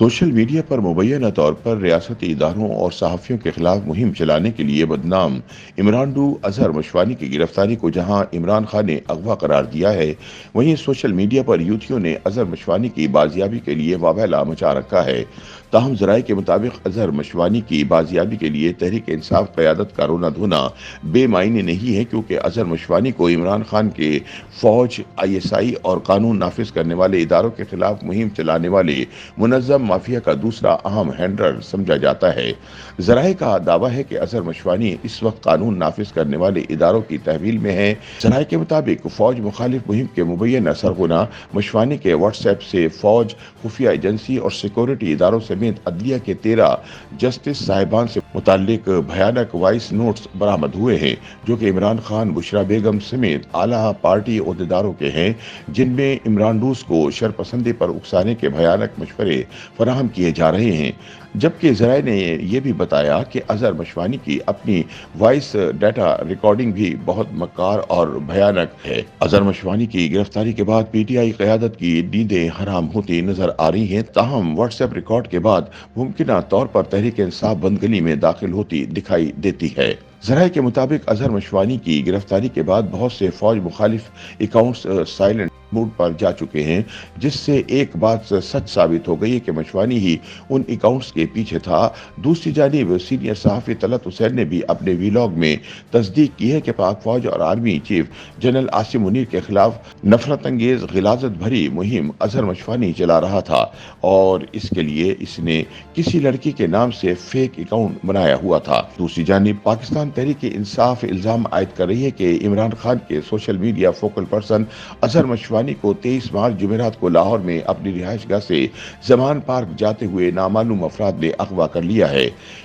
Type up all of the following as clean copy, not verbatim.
Social media पर मुबैना तौर पर रियासती इदारों और सहाफ़ियों के खिलाफ मुहिम चलाने के लिए बदनाम इमरान अजहर मशवानी की गिरफ्तारी को जहां इमरान खान ने अगवा करार दिया है, वहीं सोशल मीडिया पर यूथियों ने अजहर मशवानी की बाजियाबी के लिए वावैला मचा रखा है। ताहम ज़राए के मुताबिक अजहर मशवानी की बाजियाबी के लिए तहरीक इंसाफ क़यादत का रोना धोना बेमायने नहीं है, क्योंकि अजहर मशवानी को इमरान खान के फौज, ISI और कानून नाफिज करने वाले इदारों के खिलाफ मुहिम चलाने वाले मुनज़्ज़म माफिया का दूसरा अहम हैंडलर समझा जाता है। ज़राए का दावा है कि अजहर मशवानी इस वक्त कानून नाफिज करने वाले इदारों की तहवील में है। ज़राए के मुताबिक फौज मुखालिफ मुहिम के मुबैना सरगना मशवानी के व्हाट्सएप से फौज, खुफिया एजेंसी और सिक्योरिटी इदारों समेत अदलिया के 13 जस्टिस साहिबान से मुताल्लिक भयानक वॉइस नोट्स बरामद हुए हैं, जो कि इमरान खान, बुशरा बेगम समेत आला पार्टी ओहदेदारों के हैं, जिनमें इमरान को शरपसंदी पर उकसाने के भयानक मशवरे फराहम किए जा रहे हैं। जबकि ज़राए ने यह भी बताया कि अजहर मशवानी की अपनी वॉइस डाटा रिकॉर्डिंग भी बहुत मक्कार और भयानक है। अजहर मशवानी की गिरफ्तारी के बाद PTI क़यादत की नींदें हराम होती नजर आ रही हैं। ताहम व्हाट्सएप रिकॉर्ड के बाद मुमकिन तौर पर तहरीक इंसाफ बंदगनी में दाखिल होती दिखाई देती है। ज़राए के मुताबिक अजहर मशवानी की गिरफ्तारी के बाद बहुत से फौज मुखालिफ अकाउंट्स साइलेंट मोड पर जा चुके हैं, जिससे एक बात सच साबित हो गई है कि मशवानी ही उन अकाउंट्स के पीछे था। दूसरी जानिब सीनियर सहाफ़ी तलत हुसैन ने भी अपने वीलॉग में तस्दीक की है कि पाक फौज और army chief general Asim Munir के खिलाफ नफरत अंगेज गिलाजत भरी मुहिम अजहर मशवानी चला रहा था और इसके लिए इसने किसी लड़की के नाम से फेक अकाउंट बनाया हुआ था। दूसरी जानिब पाकिस्तान तहरीक इंसाफ इल्जाम आयद कर रही है कि इमरान खान के social media focal person Azhar Mashwani को 23 मार्च जुमेरात को लाहौर में अपनी रिहाइशगाह से जमान पार्क जाते हुए नामालूम अफराद ने अगवा कर लिया है।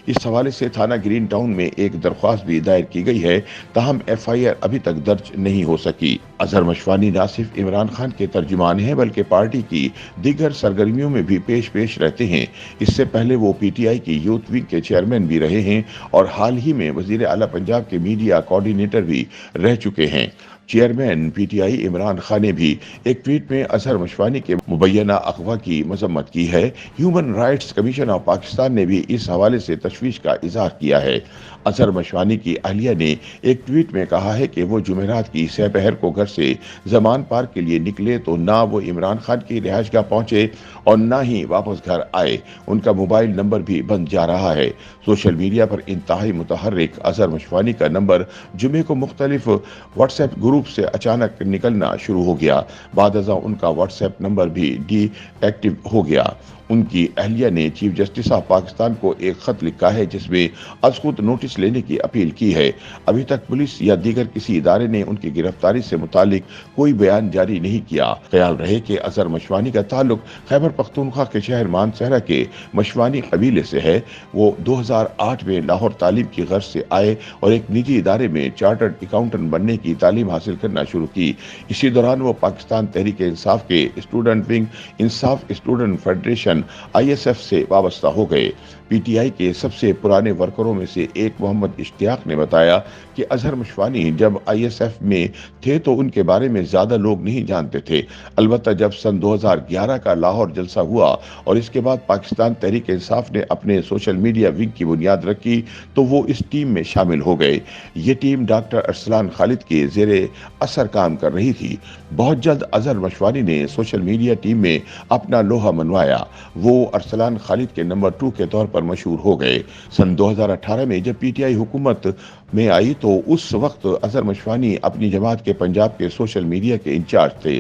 इस हवाले से थाना ग्रीन टाउन में एक दरख्वास्त भी दायर की गई है, ताहम FIR अभी तक दर्ज नहीं हो सकी। अजहर मशवानी न सिर्फ इमरान खान के तर्जुमान हैं, बल्कि पार्टी की दीगर सरगर्मियों में भी पेश रहते हैं। इससे पहले वो PTI की यूथ विंग के चेयरमैन भी रहे हैं और हाल ही में वजीर आला पंजाब के मीडिया कोऑर्डिनेटर भी रह चुके हैं। चेयरमैन PTI इमरान खान ने भी एक ट्वीट में अजहर मशवानी के मुबैना अगवा की मजम्मत की है। Human rights commission of Pakistan ने भी इस हवाले से तशवीश का इजहार किया है। अजहर मशवानी की अहलिया ने एक ट्वीट में कहा है कि वो जुमेरात की सहपहर को घर से जमान पार्क के लिए निकले तो ना वो इमरान खान की रिहाइशगाह पहुंचे और ना ही वापस घर आए। उनका मोबाइल नंबर भी बंद जा रहा है। सोशल मीडिया पर इंतहाई मुतहर्रिक अजहर मशवानी का नंबर जुमे को मुख्तलिफ व्हाट्सएप ग्रुप से अचानक निकलना शुरू हो गया। बादअज़ा उनका व्हाट्सएप नंबर भी डीएक्टिव हो गया। उनकी अहलिया ने चीफ जस्टिस ऑफ पाकिस्तान को एक खत लिखा है, जिसमें अज खुद नोटिस लेने की अपील की है। अभी तक पुलिस या दीगर किसी इदारे ने उनकी गिरफ्तारी से मुतालिक कोई बयान जारी नहीं किया। ख्याल रहे कि अजहर मशवानी का ताल्लुक खैबर पख्तूनख्वा के शहर मानसहरा के मशवानी कबीले से है। वो 2008 में लाहौर तालीम की गर्ज से आए और एक निजी इदारे में चार्टर्ड अकाउंटेंट बनने की तालीम हासिल करना शुरू की। इसी दौरान वो पाकिस्तान तहरीक इंसाफ के स्टूडेंट विंग, इंसाफ स्टूडेंट फेडरेशन ISF से वाबस्ता हो गए। PTI के सबसे पुराने वर्करों में से एक मोहम्मद इश्तियाक ने बताया कि अजहर मशवानी जब ISF में थे तो उनके बारे में ज्यादा लोग नहीं जानते थे। अलबत्ता जब सन 2011 का लाहौर जलसा हुआ और इसके बाद पाकिस्तान तहरीक इंसाफ ने अपने सोशल मीडिया विंग की बुनियाद रखी तो वो इस टीम में शामिल हो गए। ये टीम डॉक्टर अरसलान खालिद के जेरे असर काम कर रही थी। बहुत जल्द अजहर मशवानी ने सोशल मीडिया टीम में अपना लोहा मनवाया। वो अरसलान खालिद के नंबर 2 के तौर पर मशहूर हो गए। सन 2018 में जब PTI हुकूमत में आई तो उस वक्त अजहर मशवानी अपनी जमात के पंजाब के सोशल मीडिया के इंचार्ज थे।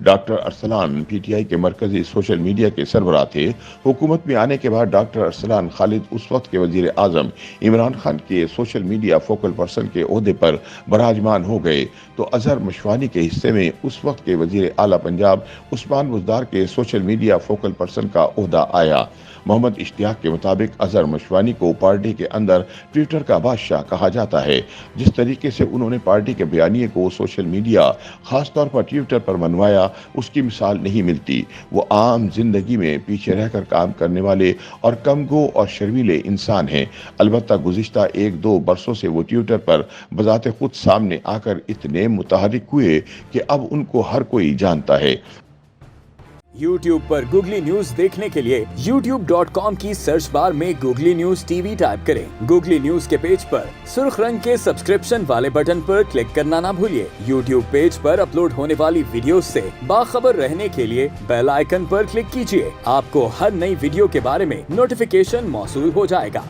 डॉक्टर अरसलान PTI के मरकजी सोशल मीडिया के सरबराह थे। हुकूमत में आने के बाद डॉक्टर अरसलान खालिद उस वक्त के वजीर आजम इमरान खान के सोशल मीडिया फोकल पर्सन के ओहदे पर बराजमान हो गए तो अजहर मशवानी के हिस्से में उस वक्त के वजीर आला पंजाब उस्मान बुज़दार के सोशल मीडिया फोकल पर्सन का ओहदा आया। मोहम्मद इश्तियाक के मुताबिक अजहर मशवानी को पार्टी के अंदर ट्विटर का बादशाह कहा जाता है। जिस तरीके से उन्होंने पार्टी के बयानिए को सोशल मीडिया, खासतौर पर ट्विटर पर मनवाया, उसकी मिसाल नहीं मिलती। वो आम जिंदगी में पीछे रहकर काम करने वाले और कमगो और शर्मीले इंसान हैं। अलबत्ता गुज़िश्ता 1-2 बरसों से वो ट्विटर पर बजाते खुद सामने आकर इतने मुतहर्रिक हुए कि अब उनको हर कोई जानता है। YouTube पर गूगली न्यूज देखने के लिए youtube.com की सर्च बार में गूगली न्यूज टीवी टाइप करें। गूगली न्यूज के पेज पर सुर्ख रंग के सब्सक्रिप्शन वाले बटन पर क्लिक करना ना भूलिए। YouTube पेज पर अपलोड होने वाली वीडियो से बाखबर रहने के लिए बेल आइकन पर क्लिक कीजिए। आपको हर नई वीडियो के बारे में नोटिफिकेशन मौसूल हो जाएगा।